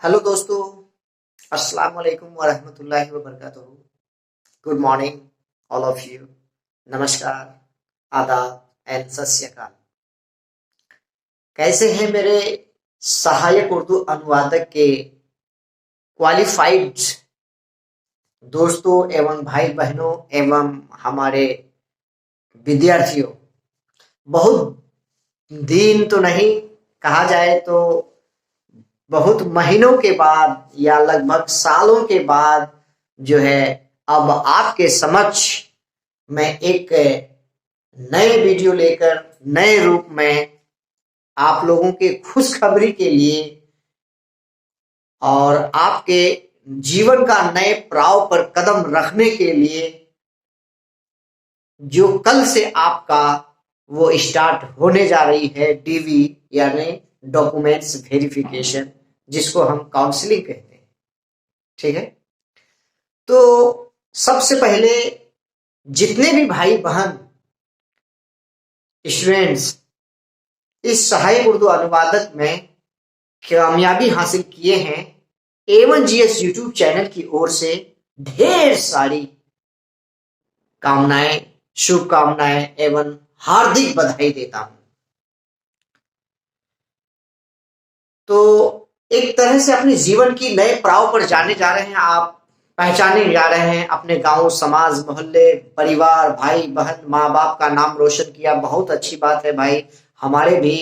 Hello दोस्तों, अस्सलाम वालेकुम वरहमतुल्लाहि वबरकातुहू। Good morning all of you. नमस्कार, आदाब एंड सत श्री अकाल। कैसे हैं मेरे सहायक उर्दू अनुवादक के क्वालिफाइड दोस्तों एवं भाई बहनों एवं हमारे विद्यार्थियों। बहुत दिन तो नहीं कहा जाए तो बहुत महीनों के बाद या लगभग सालों के बाद जो है अब आपके समक्ष मैं एक नए वीडियो लेकर नए रूप में आप लोगों के खुशखबरी के लिए और आपके जीवन का नए पड़ाव पर कदम रखने के लिए जो कल से आपका वो स्टार्ट होने जा रही है डीवी यानी डॉक्यूमेंट्स वेरिफिकेशन, जिसको हम काउंसलिंग कहते हैं। ठीक है, तो सबसे पहले जितने भी भाई बहन स्टूडेंट्स इस सहायक उर्दू अनुवादक में कामयाबी हासिल किए हैं, A1GS यूट्यूब चैनल की ओर से ढेर सारी कामनाएं, शुभकामनाएं एवं हार्दिक बधाई देता हूं। तो एक तरह से अपने जीवन की नए पड़ाव पर जाने जा रहे हैं, आप पहचाने जा रहे हैं, अपने गांव, समाज, मोहल्ले, परिवार, भाई बहन, माँ बाप का नाम रोशन किया। बहुत अच्छी बात है भाई। हमारे भी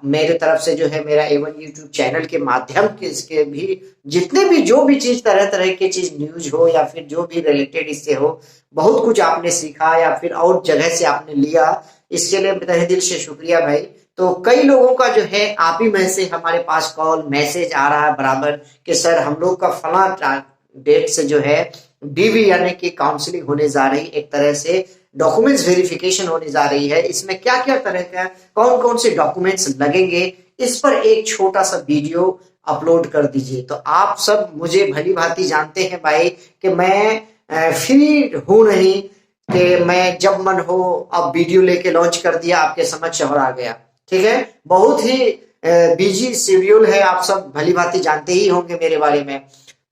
मेरे तरफ से जो है मेरा A1 यूट्यूब चैनल के माध्यम के इसके भी जितने भी जो भी चीज तरह तरह की चीज न्यूज हो या फिर जो भी रिलेटेड इससे हो, बहुत कुछ आपने सीखा या फिर और जगह से आपने लिया, इसके लिए तहे दिल से शुक्रिया भाई। तो कई लोगों का जो है आप ही में से हमारे पास कॉल मैसेज आ रहा है बराबर कि सर हम लोग का फला डेट से जो है डीवी यानी कि काउंसलिंग होने जा रही, एक तरह से डॉक्यूमेंट्स वेरिफिकेशन होने जा रही है। इसमें क्या क्या तरह का कौन कौन से डॉक्यूमेंट्स लगेंगे, इस पर एक छोटा सा वीडियो अपलोड कर दीजिए। तो आप सब मुझे भली भांति जानते हैं भाई कि मैं फ्री हूं नहीं कि मैं जब मन हो अब वीडियो लेके लॉन्च कर दिया आपके समक्ष और आ गया। ठीक है, बहुत ही बिजी शेड्यूल है, आप सब भली भांति जानते ही होंगे मेरे बारे में।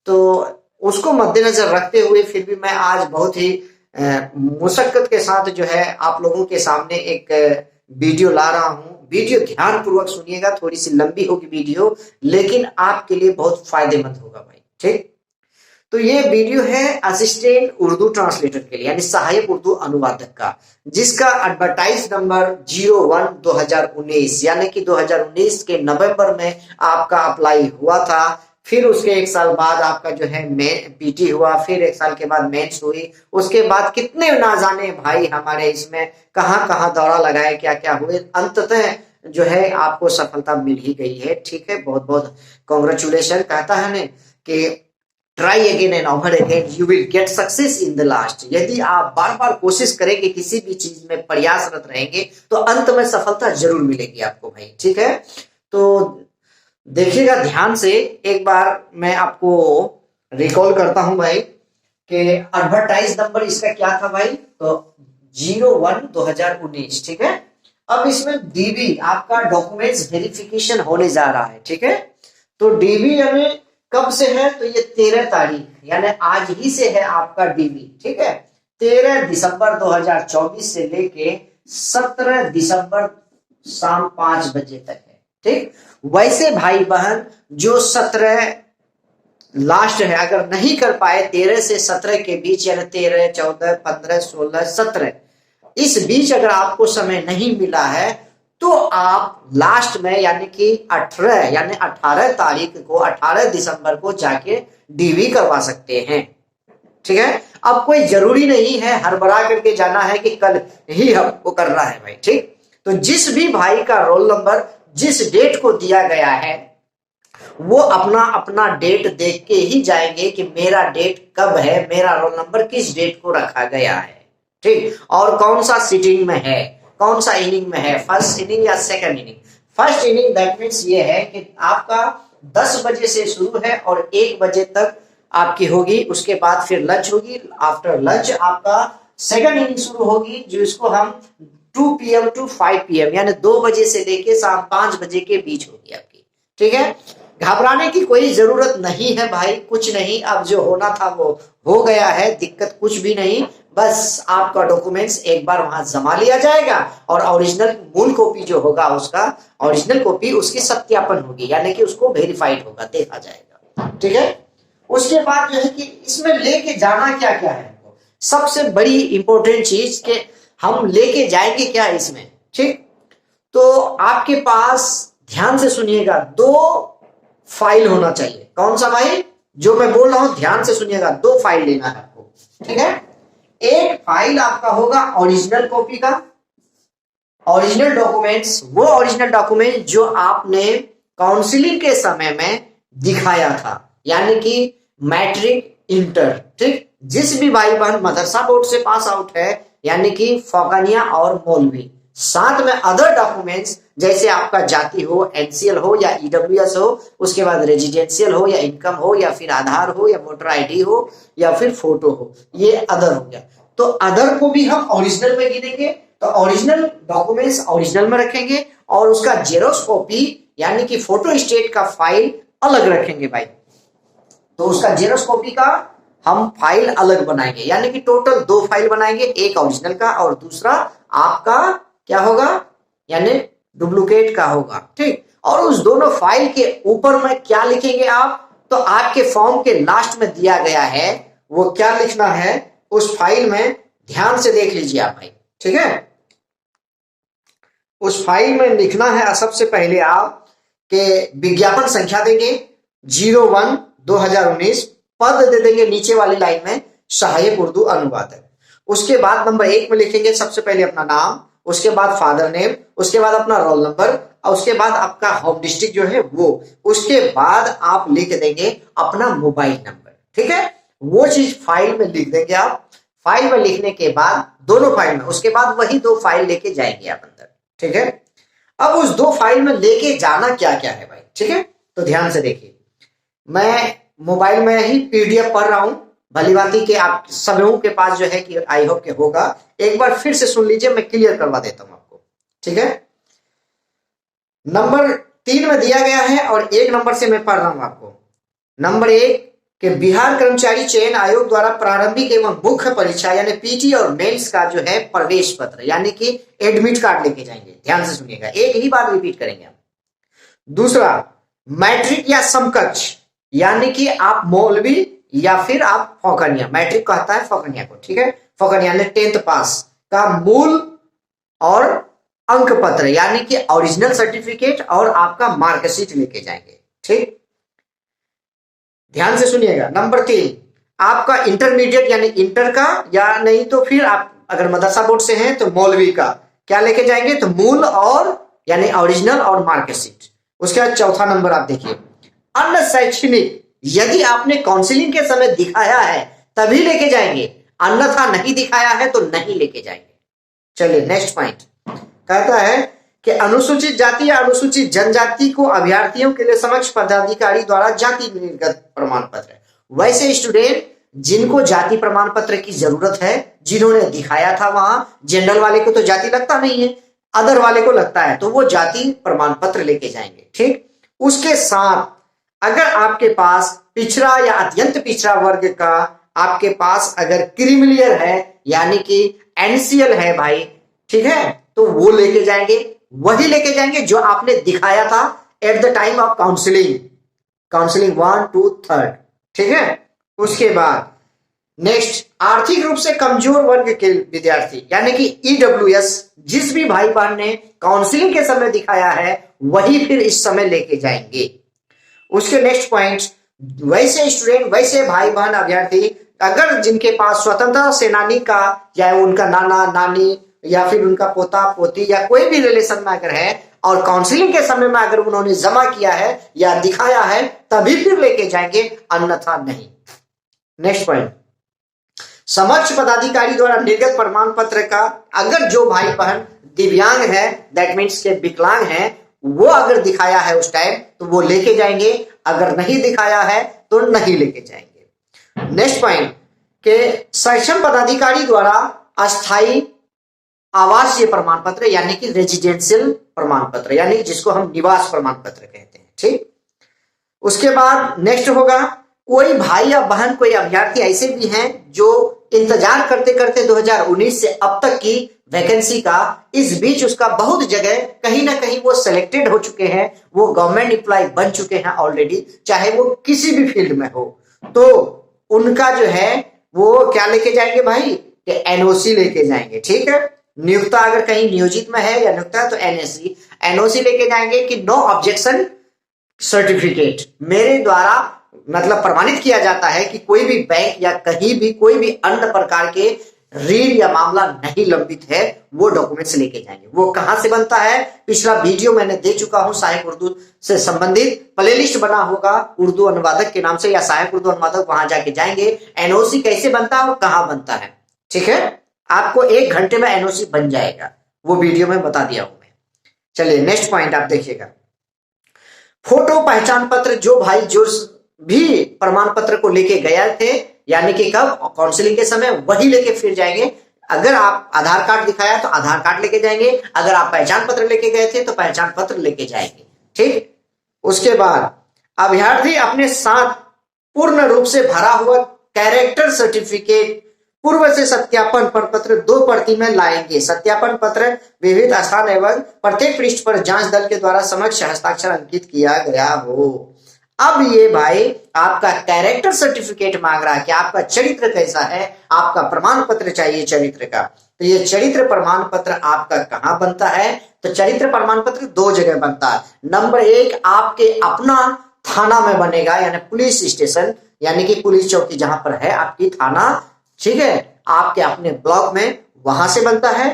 तो उसको मद्देनजर रखते हुए फिर भी मैं आज बहुत ही मुशक्कत के साथ जो है आप लोगों के सामने एक वीडियो ला रहा हूं। वीडियो ध्यान पूर्वक सुनिएगा, थोड़ी सी लंबी होगी वीडियो, लेकिन आपके लिए बहुत फायदेमंद होगा भाई। ठीक, तो ये वीडियो है असिस्टेंट उर्दू ट्रांसलेटर के लिए यानी सहायक उर्दू अनुवादक का, जिसका एडवर्टाइज नंबर 01/2019 यानी कि 2019 के नवंबर में आपका अप्लाई हुआ था। फिर उसके एक साल बाद आपका जो है पीटी हुआ, फिर एक साल के बाद मेंस हुई, उसके बाद कितने ना जाने भाई हमारे इसमें कहां कहां दौरा लगाए, क्या क्या हुए, अंततः जो है आपको सफलता मिल ही गई है। ठीक है, बहुत बहुत कॉन्ग्रेचुलेशन। कहता है ना कि try again and over again you will get success in the last. यदि आप बार बार कोशिश करेंगे, किसी भी चीज में प्रयासरत रहेंगे, तो अंत में सफलता जरूर मिलेगी आपको भाई। ठीक है, तो देखिएगा ध्यान से। एक बार मैं आपको रिकॉल करता हूं भाई कि एडवर्टाइज नंबर इसका क्या था भाई, तो 01/2019। ठीक है, अब इसमें डीबी आपका डॉक्यूमेंट्स वेरिफिकेशन होने जा रहा है। ठीक है, तो डीबी यानी कब से है, तो ये 13 तारीख यानी आज ही से है आपका डीबी। ठीक है, 13 दिसंबर 2024 से लेके 17 दिसंबर शाम 5 बजे तक है। ठीक, वैसे भाई बहन जो 17 लास्ट है, अगर नहीं कर पाए 13 से 17 के बीच यानी 13, 14, 15, 16, 17 इस बीच अगर आपको समय नहीं मिला है, तो आप लास्ट में यानी कि 18 यानी 18 तारीख को 18 दिसंबर को जाके डीवी करवा सकते हैं। ठीक है, अब कोई जरूरी नहीं है हड़बड़ा करके जाना है कि कल ही हमको करना है भाई। ठीक, तो जिस भी भाई का रोल नंबर जिस डेट को दिया गया है, वो अपना अपना डेट देख के ही जाएंगे कि मेरा डेट कब है, मेरा रोल नंबर किस डेट को रखा गया है। ठीक, और कौन सा सीटिंग में है, कौन सा इनिंग में है, फर्स्ट इनिंग या second inning. First inning that means ये है कि आपका 10 बजे से शुरू है और 1 बजे तक आपकी होगी, उसके बाद फिर लंच होगी, आफ्टर लंच आपका सेकंड इनिंग शुरू होगी, जो इसको हम 2 PM to 5 PM यानी 2 बजे से लेके शाम 5 बजे के बीच होगी आपकी। ठीक है, घबराने की कोई जरूरत नहीं है भाई, कुछ नहीं, अब जो होना था वो हो गया है, दिक्कत कुछ भी नहीं। बस आपका डॉक्यूमेंट्स एक बार वहां जमा लिया जाएगा और ओरिजिनल मूल कॉपी जो होगा उसका, ओरिजिनल कॉपी उसकी सत्यापन होगी, यानी कि उसको वेरीफाइड होगा, देखा जाएगा। ठीक है, उसके बाद जो है कि इसमें लेके जाना क्या क्या है, सबसे बड़ी इंपॉर्टेंट चीज कि हम लेके जाएंगे क्या इसमें। ठीक, तो आपके पास ध्यान से सुनिएगा, दो फाइल होना चाहिए। कौन सा भाई, जो मैं बोल रहा हूं ध्यान से सुनिएगा, दो फाइल लेना है आपको। ठीक है, एक फाइल आपका होगा ओरिजिनल कॉपी का, ओरिजिनल डॉक्यूमेंट्स, वो ओरिजिनल डॉक्यूमेंट जो आपने काउंसलिंग के समय में दिखाया था, यानी कि मैट्रिक, इंटर। ठीक, जिस भी भाई बहन मदरसा बोर्ड से पास आउट है, यानी कि फौकानिया और मौलवी, साथ में अदर डॉक्यूमेंट्स जैसे आपका जाति हो, एनसीएल हो या ईडब्ल्यूएस हो, उसके बाद रेजिडेंशियल हो या इनकम हो या फिर आधार हो या वोटर आईडी हो या फिर फोटो हो, ये अदर हो गया। तो अदर को भी हम ओरिजिनल में गिनेंगे, तो ओरिजिनल डॉक्यूमेंट्स ओरिजिनल में रखेंगे और उसका जेरोक्स कॉपी यानी कि फोटो स्टेट का फाइल अलग रखेंगे भाई। तो उसका जेरोक्स कॉपी का हम फाइल अलग बनाएंगे, यानी कि टोटल दो फाइल बनाएंगे, एक ओरिजिनल का और दूसरा आपका क्या होगा, यानी डुप्लीकेट का होगा। ठीक, और उस दोनों फाइल के ऊपर में क्या लिखेंगे आप, तो आपके फॉर्म के लास्ट में दिया गया है, वो क्या लिखना है उस फाइल में, ध्यान से देख लीजिए आप भाई। ठीक है, उस फाइल में लिखना है सबसे पहले आप के विज्ञापन संख्या देंगे 01/2019, पद दे देंगे नीचे वाली लाइन में सहायक उर्दू अनुवादक। उसके बाद नंबर 1 में लिखेंगे सबसे पहले अपना नाम, उसके बाद फादर नेम, उसके बाद अपना रोल नंबर और उसके बाद आपका होम डिस्ट्रिक्ट जो है वो, उसके बाद आप लिख देंगे अपना मोबाइल नंबर। ठीक है, वो चीज फाइल में लिख देंगे आप। फाइल में लिखने के बाद दोनों फाइल में, उसके बाद वही दो फाइल लेके जाएंगे आप अंदर। ठीक है, अब उस दो फाइल में लेके जाना क्या क्या है भाई। ठीक है, तो ध्यान से देखिए, मैं मोबाइल में ही पीडीएफ पढ़ रहा हूं, भली भांति के आप सबों के पास जो है कि आई होप के होगा, एक बार फिर से सुन लीजिए, मैं क्लियर करवा देता हूं आपको। ठीक है, नंबर 3 में दिया गया है और 1 नंबर से मैं पढ़ रहा हूं आपको। नंबर 1 कि बिहार कर्मचारी चयन आयोग द्वारा प्रारंभिक एवं मुख्य परीक्षा यानी पीटी और मेंस का जो है प्रवेश पत्र यानी कि एडमिट कार्ड लेके जाएंगे। ध्यान से सुनिएगा, एक ही बार रिपीट करेंगे हम। दूसरा, मैट्रिक या समकक्ष यानी कि आप मौलवी या फिर आप फौकानिया, मैट्रिक कहता है फौकानिया को। ठीक है, फौकानिया ने 10th पास का मूल और अंक पत्र यानी कि ओरिजिनल सर्टिफिकेट और आपका मार्कशीट लेके जाएंगे। ठीक, ध्यान से सुनिएगा। नंबर 3, आपका इंटरमीडिएट यानी इंटर का, या नहीं तो फिर आप अगर मदरसा बोर्ड से हैं तो मौलवी का क्या लेके जाएंगे, तो मूल और यानी ओरिजिनल और मार्कशीट। उसके बाद चौथा नंबर आप देखिए, अन्य शैक्षणिक, यदि आपने काउंसलिंग के समय दिखाया है तभी लेके जाएंगे, अन्यथा नहीं दिखाया है तो नहीं लेके जाएंगे। चलिए नेक्स्ट पॉइंट कहता है कि अनुसूचित जाति या अनुसूचित जनजाति को अभ्यर्थियों के लिए समक्ष पदाधिकारी द्वारा जाति निर्गत प्रमाण पत्र। वैसे स्टूडेंट जिनको जाति प्रमाण पत्र की जरूरत है, जिन्होंने दिखाया था वहां, जनरल वाले को तो जाति लगता नहीं है, अदर वाले को लगता है, तो वो जाति प्रमाण पत्र लेके जाएंगे। ठीक, उसके साथ अगर आपके पास पिछड़ा या अत्यंत पिछड़ा वर्ग का आपके पास अगर क्रीमिलियर है यानी कि एनसीएल है भाई, ठीक है, तो वो लेके जाएंगे, वही लेके जाएंगे जो आपने दिखाया था at the time of counselling 1 to 3। ठीक है, उसके बाद नेक्स्ट, आर्थिक रूप से कमजोर वर्ग के विद्यार्थी यानी कि ईडब्ल्यूएस, जिस भी भाई बहन ने काउंसलिंग के समय दिखाया है वही फिर इस समय लेके जाएंगे। उसके नेक्स्ट पॉइंट, वैसे स्टूडेंट, वैसे भाई बहन अभ्यर्थी अगर जिनके पास स्वतंत्रता सेनानी का या उनका नाना नानी या फिर उनका पोता पोती या कोई भी रिलेशन में अगर है और काउंसलिंग के समय में अगर उन्होंने जमा किया है या दिखाया है तभी फिर लेके जाएंगे, अन्यथा नहीं। नेक्स्ट पॉइंट, समक्ष पदाधिकारी द्वारा निर्गत प्रमाण पत्र का अगर जो भाई बहन दिव्यांग है, दैट मीन्स के विकलांग है, वो अगर दिखाया है उस टाइम तो वो लेके जाएंगे, अगर नहीं दिखाया है तो नहीं लेके जाएंगे। नेक्स्ट पॉइंट के सक्षम पदाधिकारी द्वारा अस्थाई आवासीय प्रमाण पत्र यानी कि रेजिडेंशियल प्रमाण पत्र यानी जिसको हम निवास प्रमाण पत्र कहते हैं। ठीक, उसके बाद नेक्स्ट होगा, कोई भाई या बहन, कोई अभ्यर्थी ऐसे भी हैं जो इंतजार करते करते 2019 से अब तक की वैकेंसी का, इस बीच उसका बहुत जगह कहीं ना कहीं वो सिलेक्टेड हो चुके हैं, वो गवर्नमेंट एम्प्लॉय बन चुके हैं ऑलरेडी, चाहे वो किसी भी फील्ड में हो, तो उनका जो है वो क्या लेके जाएंगे भाई, कि एनओसी लेके जाएंगे। ठीक है, नियुक्ता अगर कहीं नियोजित में है या नियुक्ता, तो एनओसी लेके जाएंगे कि नो ऑब्जेक्शन सर्टिफिकेट, मेरे द्वारा मतलब प्रमाणित किया जाता है कि कोई भी बैंक या कहीं भी कोई भी अन्य प्रकार के ऋण या मामला नहीं लंबित है, वो डॉक्यूमेंट्स लेके जाएंगे। वो कहां से बनता है, पिछला वीडियो मैंने दे चुका हूं, सहायक उर्दू से संबंधित प्लेलिस्ट बना होगा उर्दू अनुवादक के नाम से, या सहायक उर्दू अनुवादक, वहां जाके जाएंगे। एनओसी कैसे बनता है और कहां बनता है, ठीक है, आपको 1 घंटे में एनओसी बन जाएगा, वो वीडियो में बता दिया हूं मैं। चलिए नेक्स्ट पॉइंट आप देखिएगा, फोटो पहचान पत्र। जो भाई जो भी प्रमाण पत्र को लेके गए थे, यानी कि कब, काउंसलिंग के समय, वही लेके फिर जाएंगे। अगर आप आधार कार्ड दिखाया तो आधार कार्ड लेके जाएंगे, अगर आप पहचान पत्र लेके गए थे तो पहचान पत्र लेके जाएंगे। ठीक, उसके बाद अभ्यर्थी अपने साथ पूर्ण रूप से भरा हुआ कैरेक्टर सर्टिफिकेट, पूर्व से सत्यापन प्रपत्र 2 प्रति में लाएंगे। सत्यापन पत्र विविध स्थान एवं प्रत्येक पृष्ठ पर जांच दल के द्वारा समक्ष हस्ताक्षर अंकित किया गया हो। अब ये भाई आपका कैरेक्टर सर्टिफिकेट मांग रहा है कि आपका चरित्र कैसा है, आपका प्रमाण पत्र चाहिए चरित्र का। तो ये चरित्र प्रमाण पत्र आपका कहां बनता है, तो चरित्र प्रमाण पत्र 2 जगह बनता है। नंबर 1 आपके अपना थाना में बनेगा, यानी पुलिस स्टेशन, यानी कि पुलिस चौकी जहां पर है आपकी थाना, ठीक है, आपके अपने ब्लॉक में, वहां से बनता है।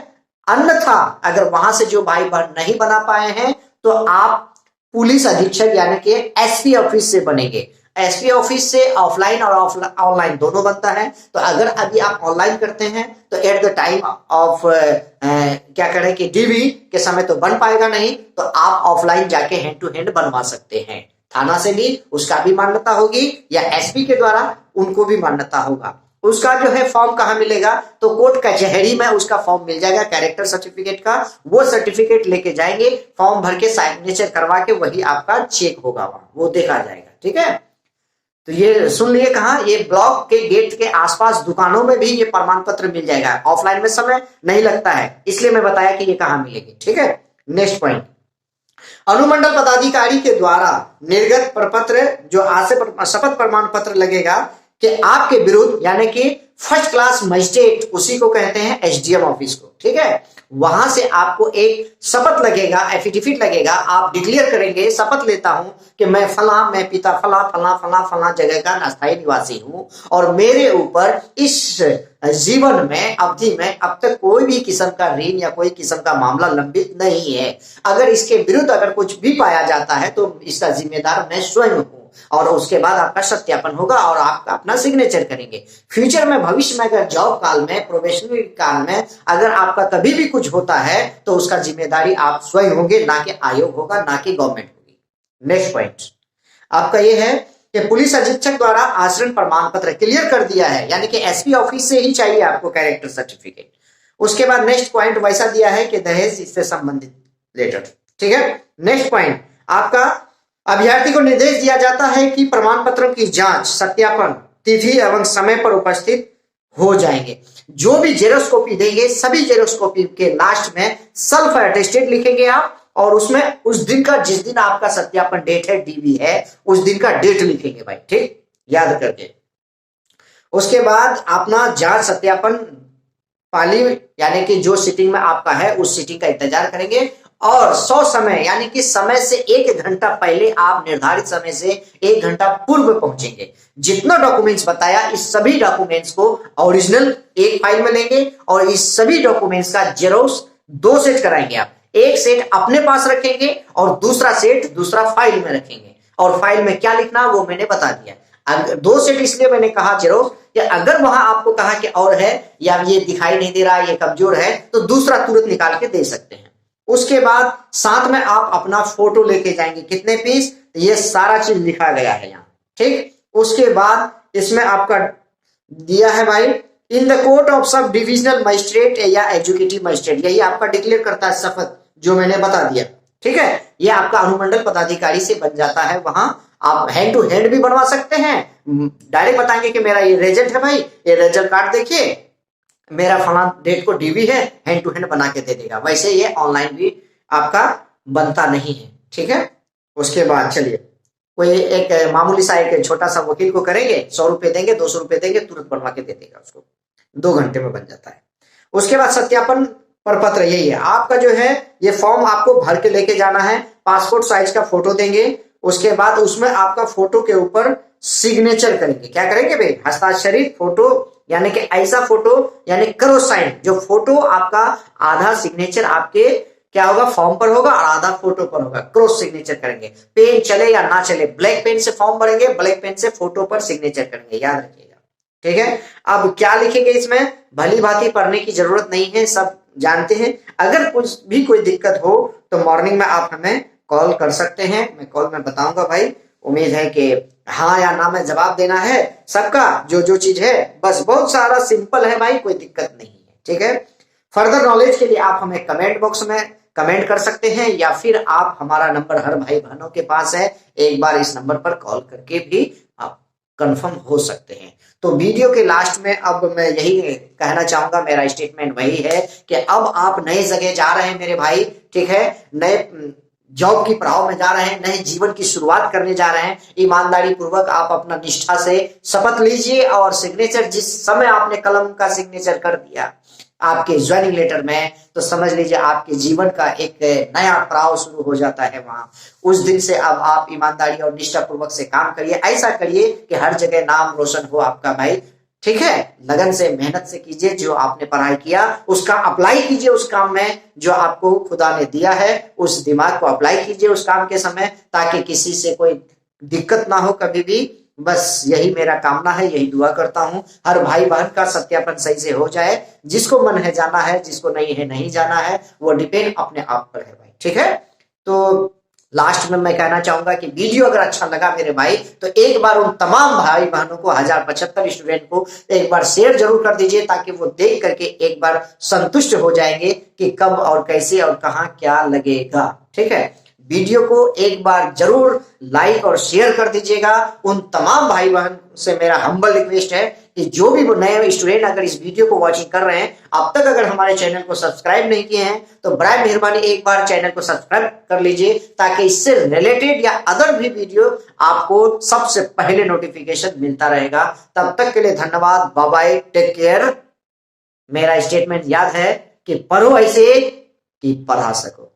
अन्यथा अगर वहां से जो भाई बहन नहीं बना पाए हैं, तो आप पुलिस अधीक्षक यानी कि एसपी ऑफिस से बनेंगे। एसपी ऑफिस से ऑफलाइन और ऑनलाइन दोनों बनता है। तो अगर अभी आप ऑनलाइन करते हैं तो एट द टाइम ऑफ क्या करें कि डीवी के समय तो बन पाएगा नहीं, तो आप ऑफलाइन जाके हैंड टू हैंड बनवा सकते हैं। थाना से भी उसका भी मान्यता होगी, या एसपी के द्वारा उनको भी मान्यता होगा। उसका जो है फॉर्म कहां मिलेगा, तो कोर्ट कचहरी में उसका फॉर्म मिल जाएगा कैरेक्टर सर्टिफिकेट का। वो सर्टिफिकेट लेके जाएंगे, फॉर्म भर के सिग्नेचर करवा के वही आपका चेक होगा, वहां वो देखा जाएगा। ठीक है, तो ये सुन लिए कहा, ये ब्लॉक के गेट के आसपास दुकानों में भी ये प्रमाण पत्र मिल जाएगा। ऑफलाइन में समय नहीं लगता है, इसलिए मैं बताया कि ये कहां मिलेगी। ठीक है, नेक्स्ट पॉइंट, अनुमंडल पदाधिकारी के द्वारा निर्गत प्रपत्र, जो आज से शपथ प्रमाण पत्र लगेगा कि आपके विरुद्ध, यानी कि फर्स्ट क्लास मजिस्ट्रेट, उसी को कहते हैं एसडीएम ऑफिस को। ठीक है, वहां से आपको एक शपथ लगेगा, एफिडेविट लगेगा, आप डिक्लेयर करेंगे, शपथ लेता हूं कि मैं फला, मैं पिता फला फला फला फला जगह का अस्थायी निवासी हूं, और मेरे ऊपर इस जीवन में अवधि में अब तक कोई भी किस्म का ऋण या कोई किस्म का मामला लंबित नहीं है। अगर इसके विरुद्ध अगर कुछ भी पाया जाता है तो इसका जिम्मेदार मैं स्वयं हूं। और उसके बाद आपका सत्यापन होगा और आप अपना सिग्नेचर करेंगे। फ्यूचर में, भविष्य में, अगर जॉब काल में, प्रोबेशनरी काल में अगर आपका कभी भी कुछ होता है तो उसका जिम्मेदारी आप स्वयं होंगे, ना कि आयोग होगा, ना कि गवर्नमेंट होगी। नेक्स्ट पॉइंट आपका ये है कि पुलिस अधीक्षक द्वारा आचरण प्रमाण पत्र क्लियर कर दिया है, यानी कि एसपी ऑफिस से ही चाहिए आपको कैरेक्टर सर्टिफिकेट। उसके बाद नेक्स्ट पॉइंट वैसा दिया है कि दहेज इससे संबंधित लेटर। ठीक है, नेक्स्ट पॉइंट आपका, अभ्यर्थी को निर्देश दिया जाता है कि प्रमाण पत्रों की जांच, सत्यापन तिथि एवं समय पर उपस्थित हो जाएंगे। जो भी जेरोक्स कॉपी देंगे, सभी जेरोक्स कॉपी के लास्ट में सेल्फ अटेस्टेड लिखेंगे आप, और उसमें उस दिन का, जिस दिन आपका सत्यापन डेट है, डीवी है, उस दिन का डेट लिखेंगे भाई। ठीक, याद करके। उसके बाद अपना जांच सत्यापन पाली, यानी कि जो सीटिंग में आपका है उस सीटिंग का इंतजार करेंगे, और 100 समय, यानी कि समय से 1 घंटा पहले, आप निर्धारित समय से 1 घंटा पूर्व पहुंचेंगे। जितना डॉक्यूमेंट्स बताया, इस सभी डॉक्यूमेंट्स को ओरिजिनल एक फाइल में लेंगे, और इस सभी डॉक्यूमेंट्स का जेरोक्स 2 सेट कराएंगे आप। एक सेट अपने पास रखेंगे और दूसरा सेट दूसरा फाइल में रखेंगे। और फाइल में क्या लिखना वो मैंने बता दिया। 2 सेट इसलिए मैंने कहा जेरोक्स, कि अगर वहां आपको कहा कि और है, या ये दिखाई नहीं दे रहा, ये कमजोर है, तो दूसरा तुरंत निकाल के दे सकते हैं। उसके बाद साथ में आप अपना फोटो लेके जाएंगे, कितने पीस, ये सारा चीज लिखा गया है यहाँ। ठीक, उसके बाद इसमें आपका दिया है भाई, in the court of sub divisional magistrate या एजुकेटिव मजिस्ट्रेट, यही आपका डिक्लेयर करता है शपथ, जो मैंने बता दिया। ठीक है, ये आपका अनुमंडल पदाधिकारी से बन जाता है वहां आप हैंड टू हैंड भी बनवा सकते हैं, डायरेक्ट बताएंगे कि मेरा ये रिजल्ट है भाई, ये रिजल्ट कार्ड देखिए, मेरा फला डेट को डीवी है, हैंड टू हैंड बना के दे देगा। वैसे ये ऑनलाइन भी आपका बनता नहीं है, ठीक है। उसके बाद चलिए, कोई एक मामूली सा एक छोटा सा वकील को करेंगे, 100 रुपए देंगे, 200 रुपए देंगे, तुरंत बनवा के दे देगा उसको, 2 घंटे में बन जाता है। उसके बाद सत्यापन प्रपत्र, यही है आपका जो है, ये फॉर्म आपको भर के लेके जाना है, पासपोर्ट साइज का फोटो देंगे, उसके बाद उसमें आपका फोटो के ऊपर सिग्नेचर करेंगे। क्या करेंगे भाई? हस्ताक्षरित फोटो, यानी कि ऐसा फोटो, यानी क्रॉस साइन, जो फोटो आपका आधा सिग्नेचर आपके क्या होगा, फॉर्म पर होगा और आधा फोटो पर होगा, क्रॉस सिग्नेचर करेंगे। पेन चले या ना चले, ब्लैक पेन से फॉर्म भरेंगे, ब्लैक पेन से फोटो पर सिग्नेचर करेंगे, याद रखिएगा, ठीक है। अब क्या लिखेंगे इसमें, भली भांति पढ़ने की जरूरत नहीं है, सब जानते हैं। अगर कुछ भी कोई दिक्कत हो तो मॉर्निंग में आप हमें कॉल कर सकते हैं, मैं कॉल में बताऊंगा भाई। उम्मीद है कि हाँ या ना में जवाब देना है सबका, जो जो चीज है, बस बहुत सारा सिंपल है भाई, कोई दिक्कत नहीं है, ठीक है। फर्दर नॉलेज के लिए आप हमें कमेंट बॉक्स में कमेंट कर सकते हैं, या फिर आप, हमारा नंबर हर भाई बहनों के पास है, एक बार इस नंबर पर कॉल करके भी आप कंफर्म हो सकते हैं। तो वीडियो के लास्ट में अब मैं यही कहना चाहूंगा, मेरा स्टेटमेंट वही है कि अब आप नए जगह जा रहे हैं मेरे भाई, ठीक है, नए जॉब की पड़ाव में जा रहे हैं, नए जीवन की शुरुआत करने जा रहे हैं। ईमानदारी पूर्वक आप अपना निष्ठा से शपथ लीजिए, और सिग्नेचर जिस समय आपने कलम का सिग्नेचर कर दिया आपके ज्वाइनिंग लेटर में, तो समझ लीजिए आपके जीवन का एक नया पड़ाव शुरू हो जाता है वहां। उस दिन से अब आप ईमानदारी और निष्ठा पूर्वक से काम करिए, ऐसा करिए कि हर जगह नाम रोशन हो आपका भाई, ठीक है। लगन से, मेहनत से कीजिए, जो आपने पढ़ाई किया उसका अप्लाई कीजिए उस काम में, जो आपको खुदा ने दिया है उस दिमाग को अप्लाई कीजिए उस काम के समय, ताकि किसी से कोई दिक्कत ना हो कभी भी। बस यही मेरा कामना है, यही दुआ करता हूं, हर भाई बहन का सत्यापन सही से हो जाए। जिसको मन है जाना है, जिसको नहीं है नहीं जाना है, वो डिपेंड अपने आप पर है भाई, ठीक है। तो लास्ट में मैं कहना चाहूंगा कि वीडियो अगर अच्छा लगा मेरे भाई, तो एक बार उन तमाम भाई बहनों को, 1075 स्टूडेंट को एक बार शेयर जरूर कर दीजिए, ताकि वो देख करके एक बार संतुष्ट हो जाएंगे कि कब और कैसे और कहां क्या लगेगा, ठीक है। वीडियो को एक बार जरूर लाइक और शेयर कर दीजिएगा। उन तमाम भाई बहन से मेरा हम्बल रिक्वेस्ट है कि जो भी नए स्टूडेंट अगर इस वीडियो को वॉचिंग कर रहे हैं, अब तक अगर हमारे चैनल को सब्सक्राइब नहीं किए हैं, तो बराए मेहरबानी एक बार चैनल को सब्सक्राइब कर लीजिए, ताकि इससे रिलेटेड या अदर भी वीडियो आपको सबसे पहले नोटिफिकेशन मिलता रहेगा। तब तक के लिए धन्यवाद, बाय बाय, टेक केयर। मेरा स्टेटमेंट याद है कि पढ़ो ऐसे कि पढ़ा सको।